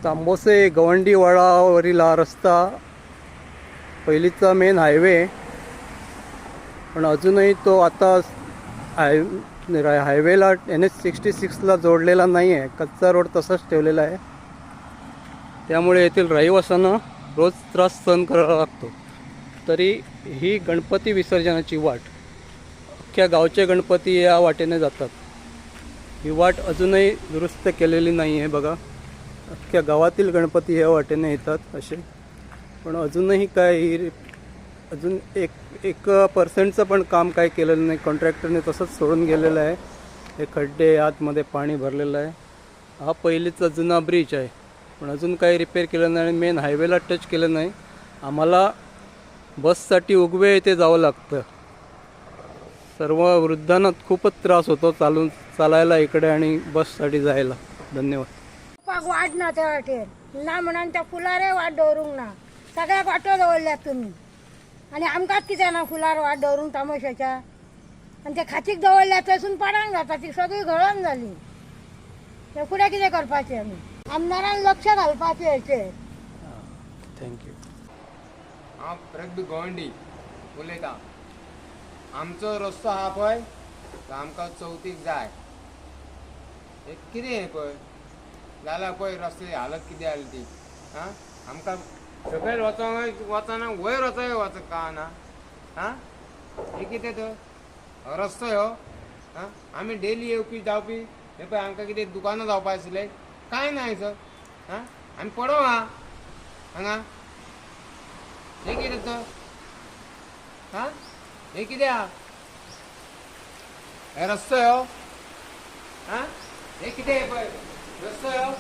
तांबोसे गवंडीवाडावरील हा रस्ता पहिलीचा main highway, पण अजूनही तो आता हायवेला NH66ला जोडलेला नाही आहे. कच्चा रोड तसाच ठेवलेला आहे. त्यामुळे येथील रहिवाशांना रोज त्रास सहन करावा लागतो. तरी ही गणपती विसर्जनाची वाट, अख्ख्या गावचे गणपती या वाटेने जातात. ही वाट अजूनही दुरुस्त केलेली नाही आहे. बघा, अख्ख्या गावातील गणपती ह्या वाटेने येतात असे, पण अजूनही काय अजून एक पर्सेंटचं पण काम काय केलेलं नाही. कॉन्ट्रॅक्टरने तसंच सोडून गेलेलं आहे. हे खड्डे, आतमध्ये पाणी भरलेलं आहे. हा पहिलीचा जुना ब्रिज आहे, पण अजून काही रिपेअर केलं नाही. मेन हायवेला टच केलं नाही. आम्हाला बससाठी उगवे येथे जावं लागतं. सर्व वृद्धांना खूपच त्रास होतो चालायला इकडे आणि बससाठी जायला. धन्यवाद. वाट ना त्या वाटेर ना म्हणून त्या फुलारे वाट दवरूंक ना. सगळ्याक वाटो दवरल्यात तुम्ही आणि आमकांच कित्याक ना फुलार वाट दवरूंक तमाशाच्या. आणि ते खातीक दवरल्यात थंयसून पडांक जाता, ती सगळी घळण जाली. ते फुडें कितें करपाचें आमी? आमदारान लक्ष घालपाचें हेचेर. थँक्यू. हांव प्रगती गोवंडी उलयतां. आमचो रस्तो आहा पळय तो आमकां चवथीक जाय. हे कितें हें पळय जाल्यार पळय रस्त्याची हालत कितें जाली ती. आमकां सकयल वचना वयर वचप कळना. हे कितें तर रस्तो ह्यो? आमी डेली येवपी जावपी हे पळय आमकां कितें दुकानां जावपा आसलें कांय ना सर. आमी पडों हांगा. हे कितें तर हे कितें आहा? हे रस्तो ह्यो? हे कितें पळय रस्तो ह्यो?